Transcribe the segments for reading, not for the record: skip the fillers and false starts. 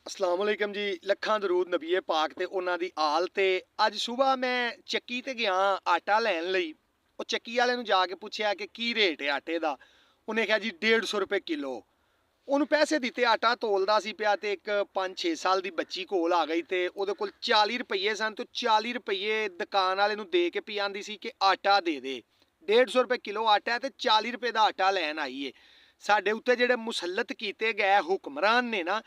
अस्सलाम वालेकुम जी। लखां दरूद नबीए पाक ते उन्हां दी आल ते अज सुबह मैं ਚੱਕੀ ਤੇ ਗਿਆ ਆਟਾ ਲੈਣ ਲਈ। ਉਹ ਚੱਕੀ ਵਾਲੇ ਨੂੰ ਜਾ ਕੇ ਪੁੱਛਿਆ ਕਿ ਕੀ ਰੇਟ ਹੈ ਆਟੇ ਦਾ। ਉਹਨੇ ਕਿਹਾ ਜੀ 150 ਰੁਪਏ ਕਿਲੋ। ਉਹਨੂੰ ਪੈਸੇ ਦਿੱਤੇ, ਆਟਾ ਤੋਲਦਾ ਸੀ ਪਿਆ ਤੇ ਇੱਕ 5-6 ਸਾਲ ਦੀ ਬੱਚੀ ਕੋਲ ਆ ਗਈ ਤੇ ਉਹਦੇ ਕੋਲ 40 ਰੁਪਏ ਸਨ ਤੇ 40 ਰੁਪਏ ਦੁਕਾਨ ਵਾਲੇ ਨੂੰ ਦੇ ਕੇ ਪੀ ਆਂਦੀ ਸੀ ਕਿ ਆਟਾ ਦੇ ਦੇ। 150 ਰੁਪਏ ਕਿਲੋ ਆਟਾ ਹੈ ਤੇ 40 ਰੁਪਏ ਦਾ ਆਟਾ ਲੈਣ ਆਈ ਏ। ਸਾਡੇ ਉੱਤੇ ਜਿਹੜੇ ਮੁਸਲਤ ਕੀਤੇ ਗਏ ਹੁਕਮਰਾਨ ਨੇ ਨਾ,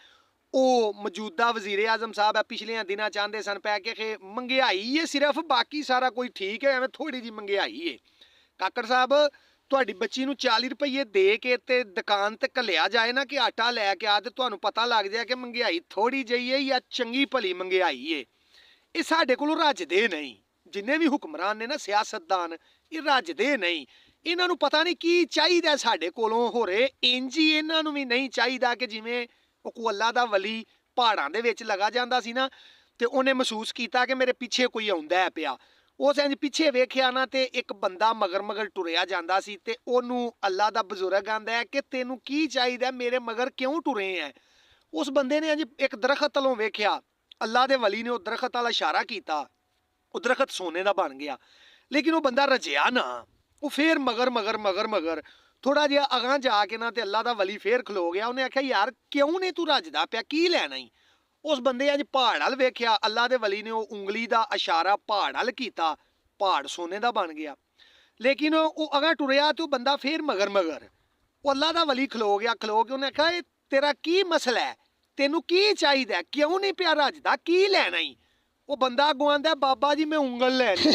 ਉਹ ਮੌਜੂਦਾ ਵਜ਼ੀਰ ਆਜ਼ਮ ਸਾਹਿਬ ਆ, ਪਿਛਲੇ ਦਿਨਾਂ ਚਾਹੁੰਦੇ ਸਨ ਪੈ ਕੇ ਮਹਿੰਗਾਈ ਹੈ ਸਿਰਫ, ਬਾਕੀ ਸਾਰਾ ਕੋਈ ਠੀਕ ਹੈ, ਐਵੇਂ ਥੋੜੀ ਜੀ ਮਹਿੰਗਾਈ ਹੈ। ਕਾਕੜ ਸਾਹਿਬ, ਤੁਹਾਡੀ ਬੱਚੀ ਨੂੰ 40 ਰੁਪਏ ਦੇ ਕੇ ਤੇ ਦੁਕਾਨ ਤੇ ਘੱਲਿਆ ਜਾਏ ਨਾ ਕਿ ਆਟਾ ਲੈ ਕੇ ਆ, ਤੇ ਤੁਹਾਨੂੰ ਪਤਾ ਲੱਗ ਜਾਏ ਕਿ ਮਹਿੰਗਾਈ ਥੋੜੀ ਜਿਹੀ ਹੈ ਜਾਂ ਚੰਗੀ ਭਲੀ ਮਹਿੰਗਾਈ ਹੈ। ਇਹ ਸਾਡੇ ਕੋਲੋਂ ਰੱਜਦੇ ਨਹੀਂ। ਜਿੰਨੇ ਵੀ ਹੁਕਮਰਾਨ ਨੇ ਨਾ, ਸਿਆਸਤਦਾਨ, ਇਹ ਰੱਜਦੇ ਨਹੀਂ। ਇਹਨਾਂ ਨੂੰ ਪਤਾ ਨਹੀਂ ਕੀ ਚਾਹੀਦਾ ਸਾਡੇ ਕੋਲੋਂ ਹੋ ਰਹੇ। ਇੰਜ ਹੀ ਇਹਨਾਂ ਨੂੰ ਵੀ ਨਹੀਂ ਚਾਹੀਦਾ ਕਿ ਜਿਵੇਂ ਉਹ ਕੋ ਅੱਲਾ ਦਾ ਵਲੀ ਪਹਾੜਾਂ ਦੇ ਵਿੱਚ ਲਗਾ ਜਾਂਦਾ ਸੀ ਨਾ, ਤੇ ਉਹਨੇ ਮਹਿਸੂਸ ਕੀਤਾ ਕਿ ਮੇਰੇ ਪਿੱਛੇ ਕੋਈ ਆਉਂਦਾ ਹੈ ਪਿਆ। ਉਸ ਇੰਜ ਪਿੱਛੇ ਵੇਖਿਆ ਨਾ ਤੇ ਇੱਕ ਬੰਦਾ ਮਗਰ ਮਗਰ ਟੁਰਿਆ ਜਾਂਦਾ ਸੀ ਤੇ ਉਹਨੂੰ ਅੱਲਾ ਦਾ ਬਜ਼ੁਰਗ ਆਂਦਾ ਹੈ ਕਿ ਤੈਨੂੰ ਕੀ ਚਾਹੀਦਾ, ਮੇਰੇ ਮਗਰ ਕਿਉਂ ਟੁਰੇ ਹੈ। ਉਸ ਬੰਦੇ ਨੇ ਅੱਜ ਇੱਕ ਦਰਖਤ ਵੱਲੋਂ ਵੇਖਿਆ, ਅੱਲਾ ਦੇ ਵਲੀ ਨੇ ਉਹ ਦਰਖਤ ਵੱਲ ਇਸ਼ਾਰਾ ਕੀਤਾ, ਉਹ ਦਰਖਤ ਸੋਨੇ ਦਾ ਬਣ ਗਿਆ। ਲੇਕਿਨ ਉਹ ਬੰਦਾ ਰਜਿਆ ਨਾ, ਉਹ ਫੇਰ ਮਗਰ ਮਗਰ ਮਗਰ ਮਗਰ ਥੋੜਾ ਜਿਹਾ ਅਗਾਂਹ ਜਾ ਕੇ ਨਾ ਤੇ ਅੱਲਾ ਦਾ ਵਲੀ ਫੇਰ ਖਲੋ ਗਿਆ। ਉਹਨੇ ਆਖਿਆ ਯਾਰ ਕਿਉਂ ਨੇ ਤੂੰ ਰੱਜਦਾ ਪਿਆ, ਕੀ ਲੈਣਾ ਈ। ਉਸ ਬੰਦੇ ਅੱਜ ਪਹਾੜ ਵੱਲ ਵੇਖਿਆ, ਅੱਲਾ ਦੇ ਵਲੀ ਨੇ ਉਹ ਉਂਗਲੀ ਦਾ ਇਸ਼ਾਰਾ ਪਹਾੜ ਵੱਲ ਕੀਤਾ, ਪਹਾੜ ਸੋਨੇ ਦਾ ਬਣ ਗਿਆ। ਲੇਕਿਨ ਉਹ ਅਗਾਂਹ ਟੁਰਿਆ ਤੇ ਉਹ ਬੰਦਾ ਫੇਰ ਮਗਰ ਮਗਰ। ਉਹ ਅੱਲਾ ਦਾ ਵਲੀ ਖਲੋ ਗਿਆ, ਖਲੋ ਕੇ ਉਹਨੇ ਆਖਿਆ ਇਹ ਤੇਰਾ ਕੀ ਮਸਲਾ ਹੈ, ਤੈਨੂੰ ਕੀ ਚਾਹੀਦਾ, ਕਿਉਂ ਨਹੀਂ ਪਿਆ ਰੱਜਦਾ, ਕੀ ਲੈਣਾ ਈ। ਉਹ ਬੰਦਾ ਅੱਗੋਂ ਆਂਦਾ ਬਾਬਾ ਜੀ ਮੈਂ ਉਂਗਲ ਲੈਣੀ।